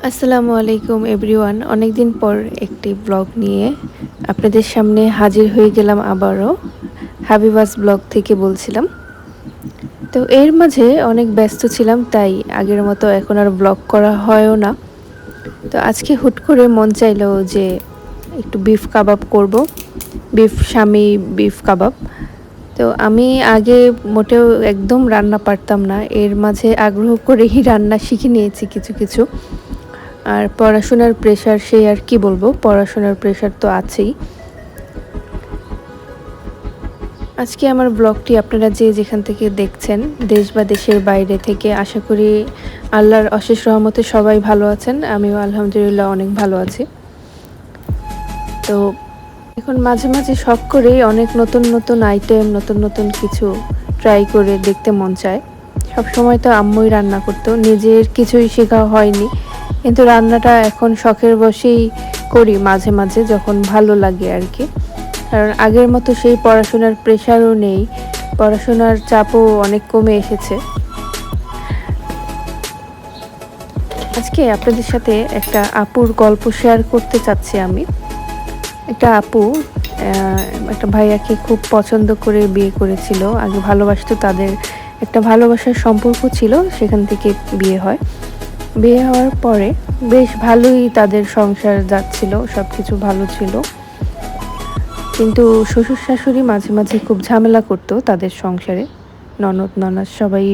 আসসালামু আলাইকুম এভরিওয়ান। অনেকদিন পর একটি ব্লগ নিয়ে আপনাদের সামনে হাজির হয়ে গেলাম আবারও। হাবিবাস ব্লগ থেকে বলছিলাম। তো এর মাঝে অনেক ব্যস্ত ছিলাম, তাই আগের মতো এখন আর ব্লগ করা হয়ও না। তো আজকে হুট করে মন চাইলো যে একটু বিফ কাবাব করব, বিফ শামি বিফ কাবাব। তো আমি আগে মোটেও একদম রান্না পারতাম না, এর মাঝে আগ্রহ করেই রান্না শিখে নিয়েছি কিছু কিছু। আর পড়াশোনার প্রেশার, সে আর কি বলবো, পড়াশোনার প্রেশার তো আছেই। আজকে আমার ব্লগটি আপনারা যে যেখান থেকে দেখছেন, দেশ বা দেশের বাইরে থেকে, আশা করি আল্লাহর অশেষ রহমতে সবাই ভালো আছেন। আমিও আলহামদুলিল্লাহ অনেক ভালো আছি। তো এখন মাঝে মাঝে শখ করেই অনেক নতুন নতুন আইটেম, নতুন নতুন কিছু ট্রাই করে দেখতে মন চায়। সব সময় তো আম্মুই রান্না করতো, নিজের কিছুই শেখা হয়নি। কিন্তু রান্নাটা এখন শখের বশেই করি মাঝে মাঝে, যখন ভালো লাগে আর কি। কারণ আগের মতো সেই পড়াশোনার প্রেশারও নেই, পড়াশোনার চাপও অনেক কমে এসেছে। আজকে আপনাদের সাথে একটা আপুর গল্প শেয়ার করতে চাচ্ছি আমি। একটা আপু একটা ভাইয়াকে খুব পছন্দ করে বিয়ে করেছিল, আগে ভালোবাসতো, তাদের একটা ভালোবাসার সম্পর্ক ছিল, সেখান থেকে বিয়ে হয়। বিয়ে হওয়ার পরে বেশ ভালোই তাদের সংসার যাচ্ছিল, সব কিছু ভালো ছিল। কিন্তু শ্বশুর শাশুড়ি মাঝে মাঝে খুব ঝামেলা করতো তাদের সংসারে। ননদ ননাস সবাই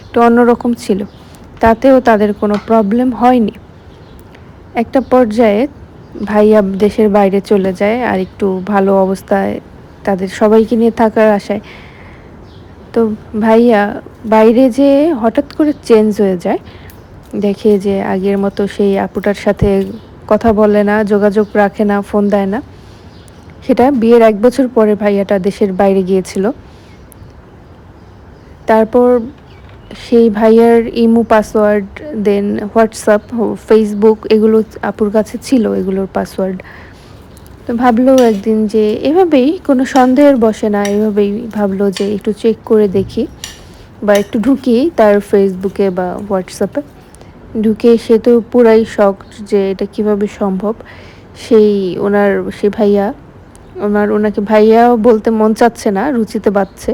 একটু অন্যরকম ছিল, তাতেও তাদের কোনো প্রবলেম হয়নি। একটা পর্যায়ে ভাইয়া দেশের বাইরে চলে যায়, আর একটু ভালো অবস্থায় তাদের সবাইকে নিয়ে থাকার আশায়। তো ভাইয়া বাইরে যে হঠাৎ করে চেঞ্জ হয়ে যায়, দেখে যে আগের মতো সেই আপুটার সাথে কথা বলে না, যোগাযোগ রাখে না, ফোন দেয় না। সেটা বিয়ের 1 বছর পরে ভাইয়াটা দেশের বাইরে গিয়েছিল। তারপর সেই ভাইয়ার ইমো পাসওয়ার্ড, দেন হোয়াটসঅ্যাপ, ফেসবুক, এগুলো আপুর কাছে ছিল, এগুলোর পাসওয়ার্ড। তো ভাবলো একদিন যে এভাবেই, কোনো সন্দেহের বসে না, এভাবেই ভাবলো যে একটু চেক করে দেখি বা একটু ঢুকি তার ফেসবুকে বা হোয়াটসঅ্যাপে। ঢুকে সে তো পুরাই শকড যে এটা কিভাবে সম্ভব। সেই ওনার সে ভাইয়া, ওনাকে ভাইয়াও বলতে মন চাচ্ছে না, রুচিতে বাজছে।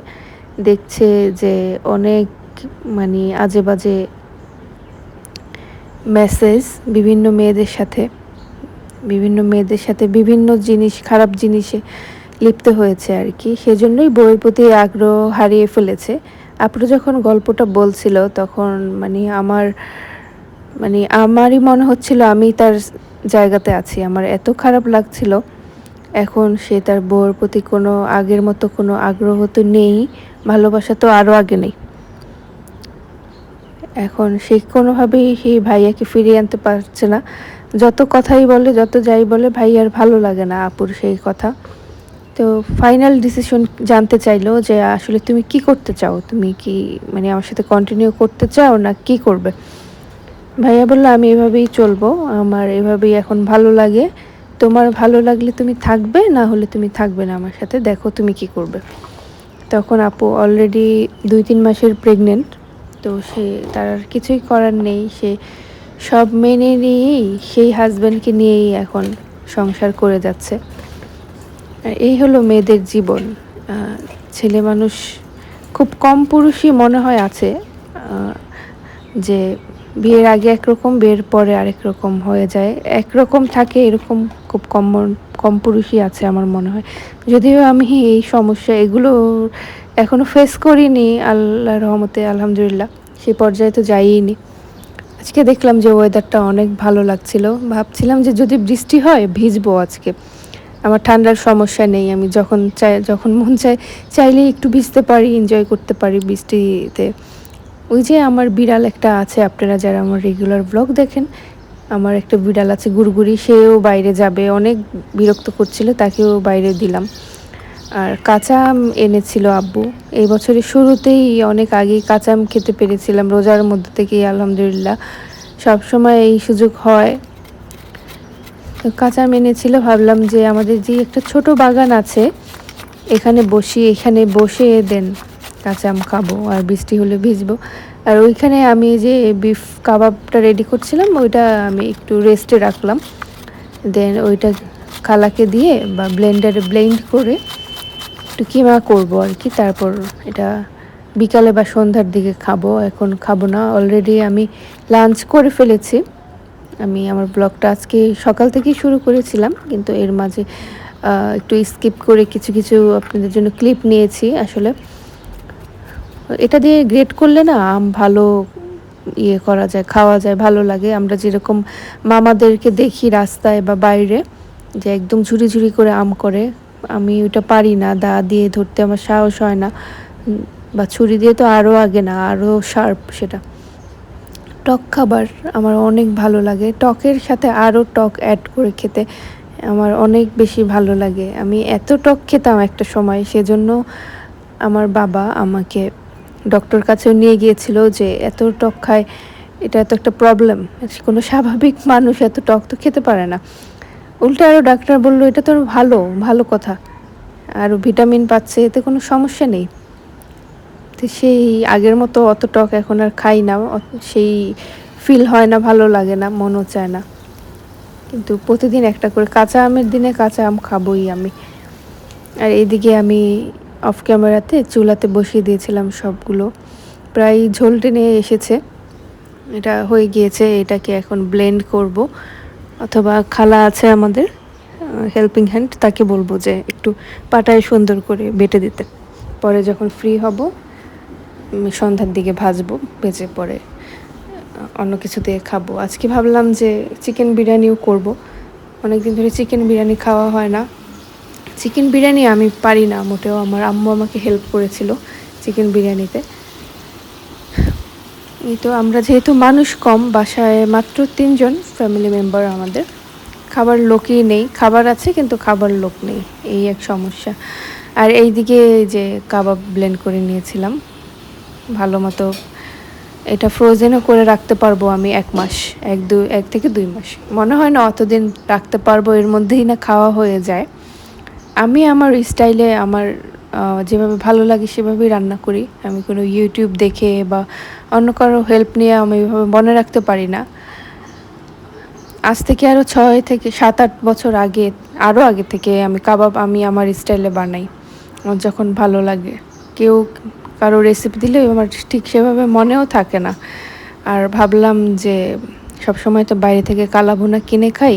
দেখছে যে অনেক মানে আজে বাজে মেসেজ বিভিন্ন মেয়েদের সাথে, বিভিন্ন জিনিস, খারাপ জিনিসে লিপ্ত হয়েছে আর কি। সেজন্যই বইয়ের প্রতি আগ্রহ হারিয়ে ফেলেছে। আপুরা যখন গল্পটা বলছিল, তখন আমারই মনে হচ্ছিল আমি তার জায়গাতে আছি। আমার এত খারাপ লাগছিল। এখন সে তার বউয়ের প্রতি কোনো আগের মতো কোনো আগ্রহ তো নেই, ভালোবাসা তো আরও আগে নেই। এখন সে কোনোভাবেই সেই ভাইয়াকে ফিরিয়ে আনতে পারছে না। যত কথাই বলে, যত যাই বলে, ভাইয়ার ভালো লাগে না আপুর সেই কথা। তো ফাইনাল ডিসিশন জানতে চাইলো যে আসলে তুমি কি করতে চাও, তুমি কি আমার সাথে কন্টিনিউ করতে চাও না কি করবে। ভাইয়া বললো আমি এভাবেই চলবো, আমার এভাবেই এখন ভালো লাগে। তোমার ভালো লাগলে তুমি থাকবে, না হলে তুমি থাকবে না আমার সাথে, দেখো তুমি কি করবে। তখন আপু অলরেডি 2-3 মাসের প্রেগনেন্ট। তো সে, তার আর কিছুই করার নেই, সে সব মেনে নিয়েই সেই হাজব্যান্ডকে নিয়েই এখন সংসার করে যাচ্ছে। আর এই হলো মেয়েদের জীবন। ছেলে মানুষ খুব কম পুরুষই মনে হয় আছে যে বিয়ের আগে একরকম, বিয়ের পরে আরেক রকম হয়ে যায়, একরকম থাকে, এরকম খুব কম পুরুষই আছে আমার মনে হয়। যদিও আমি এই সমস্যা এগুলো এখনও ফেস করিনি, আল্লাহর রহমতে আলহামদুলিল্লাহ, সেই পর্যায়ে তো যাইনি। আজকে দেখলাম যে ওয়েদারটা অনেক ভালো লাগছিল, ভাবছিলাম যে যদি বৃষ্টি হয় ভিজবো আজকে। আমার ঠান্ডার সমস্যা নেই, আমি যখন মন চায় চাইলেই একটু ভিজতে পারি, এনজয় করতে পারি বৃষ্টিতে। ওই যে আমার বিড়াল একটা আছে, আপনারা যারা আমার রেগুলার ব্লগ দেখেন, আমার একটা বিড়াল আছে গুড়গুড়ি, সেও বাইরে যাবে, অনেক বিরক্ত করছিল, তাকেও বাইরে দিলাম। আর কাঁচা আম এনেছিল আব্বু, এই বছরের শুরুতেই, অনেক আগেই কাঁচা আম খেতে পেরেছিলাম, রোজার মধ্যে থেকেই আলহামদুলিল্লাহ। সবসময় এই সুযোগ হয়। তো কাঁচা আম এনেছিল, ভাবলাম যে আমাদের যে একটা ছোট বাগান আছে, এখানে বসে দেন কাঁচা আম খাবো, আর বৃষ্টি হলে ভিজবো। আর ওইখানে আমি যে বিফ কাবাবটা রেডি করছিলাম ওইটা আমি একটু রেস্টে রাখলাম, দেন ওইটা খালাকে দিয়ে বা ব্লেন্ডারে ব্লেন্ড করে একটু কিমা করবো আর কি। তারপর এটা বিকালে বা সন্ধ্যার দিকে খাবো, এখন খাবো না, অলরেডি আমি লাঞ্চ করে ফেলেছি। আমি আমার ব্লগটা আজকে সকাল থেকেই শুরু করেছিলাম, কিন্তু এর মাঝে একটু স্কিপ করে কিছু কিছু আপনাদের জন্য ক্লিপ নিয়েছি। আসলে এটা দিয়ে গ্রেট করলে না আম ভালো ইয়ে করা যায়, খাওয়া যায়, ভালো লাগে। আমরা যেরকম মামাদেরকে দেখি রাস্তায় বা বাইরে যে একদম ঝুরি ঝুরি করে আম করে, আমি ওটা পারি না, দা দিয়ে ধরতে আমার সাহস হয় না, বা ছুরি দিয়ে তো আরও আগে না, আরও শার্প সেটা। টক খাবার আমার অনেক ভালো লাগে, টকের সাথে আরও টক অ্যাড করে খেতে আমার অনেক বেশি ভালো লাগে। আমি এত টক খেতাম একটা সময়, সেজন্য আমার বাবা আমাকে ডক্টর কাছেও নিয়ে গিয়েছিল যে এত টক খায়, এটা তো একটা প্রবলেম, কোনো স্বাভাবিক মানুষ এত টক তো খেতে পারে না। উল্টে আরও ডাক্তার বললো এটা তো ভালো ভালো কথা, আরও ভিটামিন পাচ্ছে, এতে কোনো সমস্যা নেই। তো সেই আগের মতো অত টক এখন আর খাই না, সেই ফিল হয় না, ভালো লাগে না, মনও চায় না। কিন্তু প্রতিদিন একটা করে কাঁচা আমের দিনে কাঁচা আম খাবোই আমি। আর এইদিকে আমি অফ ক্যামেরাতে চুলাতে বসিয়ে দিয়েছিলাম সবগুলো, প্রায় ঝোল টেনে এসেছে, এটা হয়ে গিয়েছে। এটাকে এখন ব্লেন্ড করব, অথবা খালা আছে আমাদের হেল্পিং হ্যান্ড, তাকে বলবো যে একটু পাটায় সুন্দর করে বেটে দিতে। পরে যখন ফ্রি হব সন্ধ্যার দিকে ভাজবো, ভেজে পরে অন্য কিছু দিয়ে খাবো। আজকে ভাবলাম যে চিকেন বিরিয়ানিও করব, অনেকদিন ধরে চিকেন বিরিয়ানি খাওয়া হয় না। চিকেন বিরিয়ানি আমি পারি না মোটেও, আমার আম্মু আমাকে হেল্প করেছিল চিকেন বিরিয়ানিতে। এই তো আমরা যেহেতু মানুষ কম, বাসায় মাত্র 3 জন ফ্যামিলি মেম্বার, আমাদের খাবার লোকই নেই, খাবার আছে কিন্তু খাবার লোক নেই, এই এক সমস্যা। আর এইদিকে যে কাবাব ব্লেন্ড করে নিয়েছিলাম ভালো মতো, এটা ফ্রোজেনও করে রাখতে পারবো আমি 1 মাস, 1 থেকে 2 মাস, মনে হয় না অতদিন রাখতে পারবো, এর মধ্যেই না খাওয়া হয়ে যায়। আমি আমার স্টাইলে আমার যেভাবে ভালো লাগে সেভাবেই রান্না করি, আমি কোনো ইউটিউব দেখে বা অন্য কারো হেল্প নিয়ে আমি এভাবে মনে রাখতে পারি না। আজ থেকে আরও 6 থেকে 7-8 বছর আগে, আরও আগে থেকে আমি কাবাব আমি আমার স্টাইলে বানাই, আমার যখন ভালো লাগে। কেউ কারো রেসিপি দিলে আমার ঠিক সেভাবে মনেও থাকে না। আর ভাবলাম যে সবসময় তো বাইরে থেকে কালা ভুনা কিনে খাই,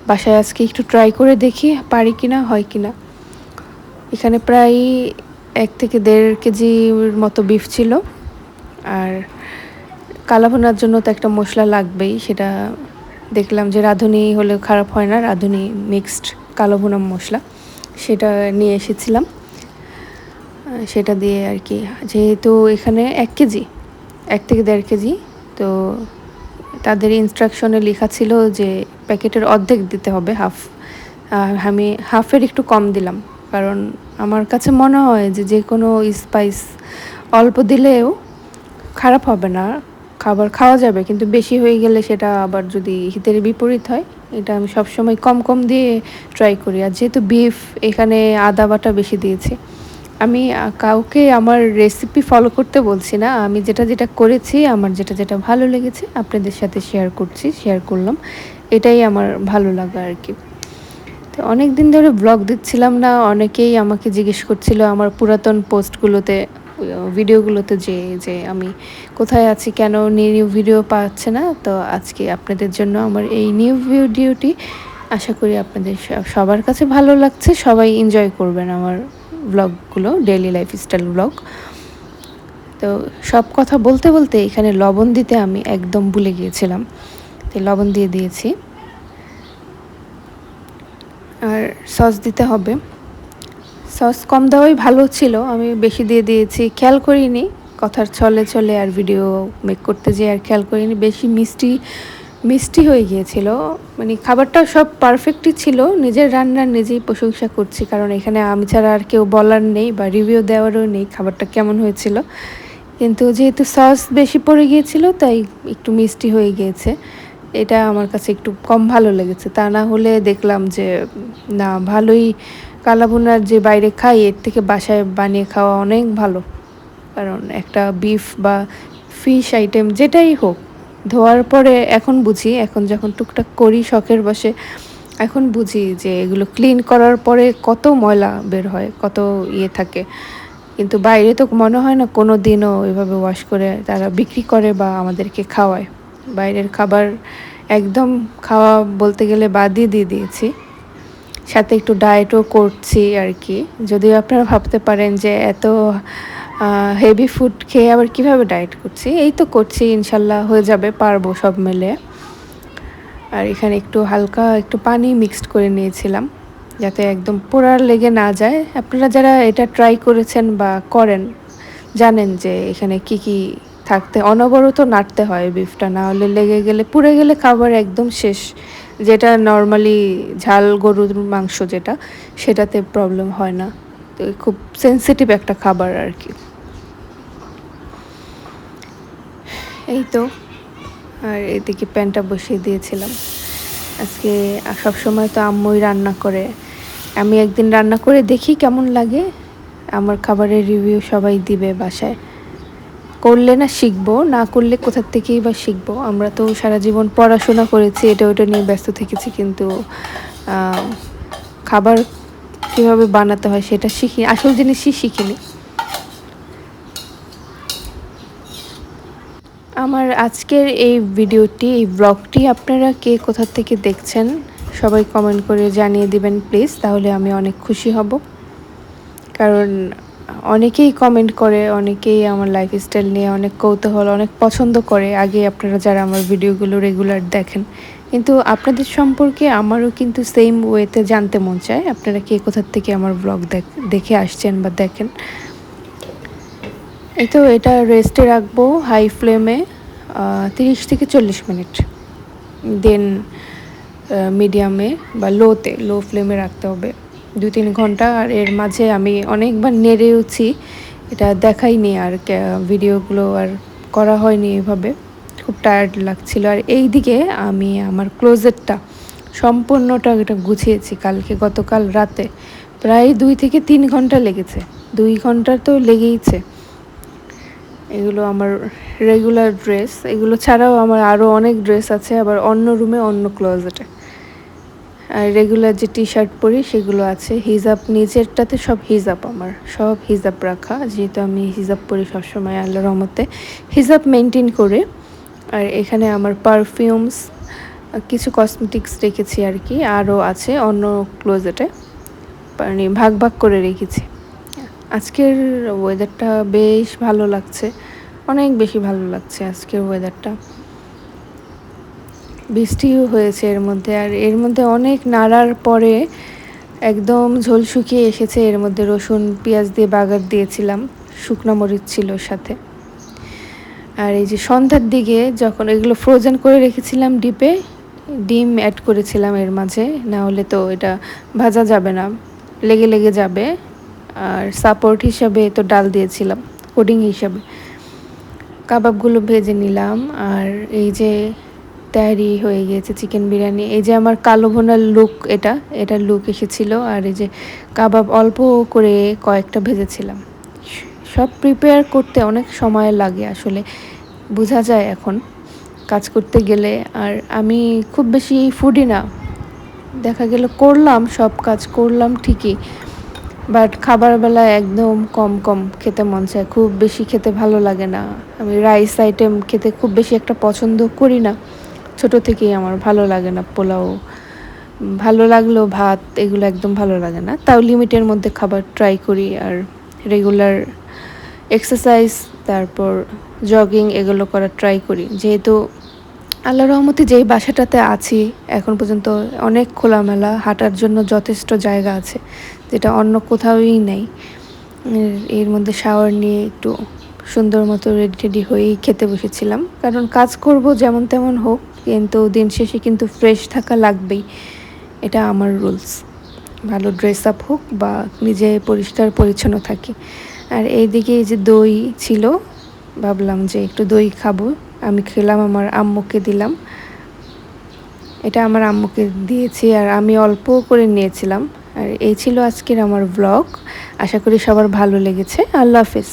বাসায় আজকে একটু ট্রাই করে দেখি পারি কিনা, হয় কিনা। এখানে প্রায় 1 থেকে 1.5 কেজির মতো বিফ ছিল। আর কালা ভুনার জন্য তো একটা মশলা লাগবেই, সেটা দেখলাম যে রাঁধুনি হলে খারাপ হয় না, রাঁধুনি মিক্সড কালো ভুনা মশলা, সেটা নিয়ে এসেছিলাম। সেটা দিয়ে আর কি, যেহেতু এখানে 1 কেজি, 1 থেকে 1.5 কেজি, তো তাদের ইনস্ট্রাকশনে লেখা ছিল যে প্যাকেটের অর্ধেক দিতে হবে, হাফ। আমি হাফের একটু কম দিলাম, কারণ আমার কাছে মনে হয় যে যে কোনো স্পাইস অল্প দিলেও খারাপ হবে না, খাবার খাওয়া যাবে, কিন্তু বেশি হয়ে গেলে সেটা আবার যদি হিতের বিপরীত হয়, এটা আমি সবসময় কম কম দিয়ে ট্রাই করি। আর যেহেতু বিফ, এখানে আদা বাটা বেশি দিয়েছি। আমি কাউকে আমার রেসিপি ফলো করতে বলছি না, আমি যেটা যেটা করেছি, আমার যেটা যেটা ভালো লেগেছে আপনাদের সাথে শেয়ার করলাম, এটাই আমার ভালো লাগা আর কি। তো অনেক দিন ধরে ব্লগ দিচ্ছিলাম না, অনেকেই আমাকে জিজ্ঞেস করছিল আমার পুরাতন পোস্টগুলোতে, ভিডিওগুলোতে, যে যে আমি কোথায় আছি, কেন নিউ ভিডিও পাচ্ছে না। তো আজকে আপনাদের জন্য আমার এই নিউ ভিডিওটি, আশা করি আপনাদের সবার কাছে ভালো লাগছে, সবাই এনজয় করবেন আমার ব্লগগুলো, ডেইলি লাইফস্টাইল ব্লগ। তো সব কথা বলতে বলতে এখানে লবণ দিতে আমি একদম ভুলে গিয়েছিলাম, তো লবণ দিয়ে দিয়েছি। আর সস দিতে হবে, সস কম দেওয়াই ভালো ছিল, আমি বেশি দিয়ে দিয়েছি, খেয়াল করিনি, কথার ছলে ছলে আর ভিডিও মেক করতে যেয়ে আর খেয়াল করিনি, বেশি মিষ্টি মিষ্টি হয়ে গিয়েছিল। মানে খাবারটা সব পারফেক্টই ছিল, নিজের রান্নার নিজেই প্রশংসা করছি, কারণ এখানে আমি ছাড়া আর কেউ বলার নেই বা রিভিউ দেওয়ারও নেই খাবারটা কেমন হয়েছিল। কিন্তু যেহেতু সস বেশি পড়ে গিয়েছিল, তাই একটু মিষ্টি হয়ে গিয়েছে, এটা আমার কাছে একটু কম ভালো লেগেছে। তা না হলে দেখলাম যে না, ভালোই, কালাভুনার যে বাইরে খাই, এর থেকে বাসায় বানিয়ে খাওয়া অনেক ভালো, কারণ একটা বিফ বা ফিশ আইটেম যেটাই হোক, ধোয়ার পরে এখন বুঝি, এখন যখন টুকটাক করি শখের বশে, এখন বুঝি যে এগুলো ক্লিন করার পরে কত ময়লা বের হয়, কত থাকে। কিন্তু বাইরে তো মনে হয় না কোনো দিনও এভাবে ওয়াশ করে তারা বিক্রি করে বা আমাদেরকে খাওয়ায়। বাইরের খাবার একদম খাওয়া বলতে গেলে বাদই দিয়ে দিয়েছি। সাথে একটু ডায়েটও করছি আর কি। যদিও আপনারা ভাবতে পারেন যে এত হেভি ফুড খেয়ে আবার কিভাবে ডায়েট করছি, এই তো করছি, ইনশাল্লাহ হয়ে যাবে, পারবো সব মিলে। আর এখানে একটু হালকা একটু পানি মিক্সড করে নিয়েছিলাম যাতে একদম পোড়ার লেগে না যায়। আপনারা যারা এটা ট্রাই করেছেন বা করেন জানেন যে এখানে কি কি থাকতে, অনবরত নাড়তে হয় বিফটা, না হলে লেগে গেলে পুড়ে গেলে খাবার একদম শেষ। যেটা নর্মালি ঝাল গরুর মাংস যেটা, সেটাতে প্রবলেম হয় না। তো খুব সেন্সিটিভ একটা খাবার আর কি। এই তো, আর এদিকে প্যানটা বসিয়ে দিয়েছিলাম। আজকে সবসময় তো আম্মুই রান্না করে, আমি একদিন রান্না করে দেখি কেমন লাগে। আমার খাবারের রিভিউ সবাই দিবে বাসায়। করলে না শিখবো, না করলে কোথার থেকেই বা শিখবো। আমরা তো সারা জীবন পড়াশোনা করেছি, এটা ওটা নিয়ে ব্যস্ত থেকেছি, কিন্তু খাবার কীভাবে বানাতে হয় সেটা শিখি, আসল জিনিসই শিখিনি। আমার আজকের এই ভিডিওটি, এই ব্লগটি আপনারা কে কোথা থেকে দেখছেন সবাই কমেন্ট করে জানিয়ে দিবেন প্লিজ, তাহলে আমি অনেক খুশি হব। কারণ অনেকেই কমেন্ট করে, অনেকেই আমার লাইফস্টাইল নিয়ে অনেক কৌতূহল, অনেক পছন্দ করে আগে আপনারা যারা আমার ভিডিওগুলো রেগুলার দেখেন। কিন্তু আপনাদের সম্পর্কে আমারও কিন্তু সেম ওয়েতে জানতে মন চায়, আপনারা কে কোথার থেকে আমার ব্লগ দেখে আসছেন বা দেখেন। এই তো এটা রেস্টে রাখবো হাই ফ্লেমে 30 থেকে 40 মিনিট, দেন মিডিয়ামে বা লো ফ্লেমে রাখতে হবে 2-3 ঘন্টা। আর এর মাঝে আমি অনেকবার নেড়েওছি, এটা দেখাইনি আর ভিডিওগুলো আর করা হয়নি এভাবে, খুব টায়ার্ড লাগছিল। আর এই দিকে আমি আমার ক্লোজেটটা সম্পূর্ণটা এটা গুছিয়েছি গতকাল রাতে, প্রায় 2 থেকে 3 ঘন্টা লেগেছে, 2 ঘন্টা তো লেগেইছে। এগুলো আমার রেগুলার ড্রেস, এগুলো ছাড়াও আমার আরও অনেক ড্রেস আছে, আবার অন্য রুমে অন্য ক্লোজেটে। আর রেগুলার যে টি শার্ট পরি সেগুলো আছে। হিজাব নিচেরটাতে সব হিজাব, আমার সব হিজাব রাখা, যেহেতু আমি হিজাব পরি সবসময় আল্লাহর রহমতে, হিজাব মেনটেন করে। আর এখানে আমার পারফিউমস, কিছু কসমেটিক্স রেখেছি আর কি, আরও আছে অন্য ক্লোজেটে, মানে ভাগ ভাগ করে রেখেছি। আজকের ওয়েদারটা বেশ ভালো লাগছে, অনেক বেশি ভালো লাগছে আজকের ওয়েদারটা। বৃষ্টিও হয়েছে এর মধ্যে, আর এর মধ্যে অনেক নাড়ার পরে একদম ঝোল শুকিয়ে এসেছে। এর মধ্যে রসুন পেঁয়াজ দিয়ে বাগার দিয়েছিলাম, শুকনো মরিচ ছিল সাথে। আর এই যে সন্ধ্যার দিকে যখন এগুলো ফ্রোজেন করে রেখেছিলাম ডিপে, ডিম অ্যাড করেছিলাম এর মাঝে, না হলে তো এটা ভাজা যাবে না, লেগে লেগে যাবে। আর সাপোর্ট হিসাবে তো ডাল দিয়েছিলাম কোডিং হিসাবে। কাবাবগুলো ভেজে নিলাম, আর এই যে তৈরি হয়ে গিয়েছে চিকেন বিরিয়ানি। এই যে আমার কালো ভুনার লুক, এটা লুক এসেছিল। আর এই যে কাবাব অল্প করে কয়েকটা ভেজেছিলাম। সব প্রিপেয়ার করতে অনেক সময় লাগে আসলে, বোঝা যায় এখন কাজ করতে গেলে। আর আমি খুব বেশি ফুডি না, দেখা গেল করলাম, সব কাজ করলাম ঠিকই, বাট খাবার বেলায় একদম কম কম খেতে মন চায়, খুব বেশি খেতে ভালো লাগে না। আমি রাইস আইটেম খেতে খুব বেশি একটা পছন্দ করি না, ছোট থেকেই আমার ভালো লাগে না। পোলাও ভালো লাগলেও ভাত এগুলো একদম ভালো লাগে না। তাও লিমিটের মধ্যে খাবার ট্রাই করি। আর রেগুলার এক্সারসাইজ, তারপর জগিং এগুলো করার ট্রাই করি, যেহেতু আল্লাহর রহমতে যেই বাসাটাতে আছি এখন পর্যন্ত অনেক খোলামেলা, হাঁটার জন্য যথেষ্ট জায়গা আছে, যেটা অন্য কোথাওই নেই। এর মধ্যে শাওয়ার নিয়ে একটু সুন্দর মতো রেডি হয়েই খেতে বসেছিলাম, কারণ কাজ করব যেমন তেমন হোক, কিন্তু দিন শেষে কিন্তু ফ্রেশ থাকা লাগবেই, এটা আমার রুলস। ভালো ড্রেস আপ হোক বা নিজে পরিষ্কার পরিচ্ছন্ন থাকি। আর এইদিকে এই যে দই ছিল, ভাবলাম যে একটু দই খাবো, আমি খেলাম, আমার আম্মুকে দিলাম। এটা আমার আম্মুকে দিয়েছি, আর আমি অল্প করে নিয়েছিলাম। আর এই ছিল আজকের আমার ব্লগ, আশা করি সবার ভালো লেগেছে। আল্লাহ হাফেজ।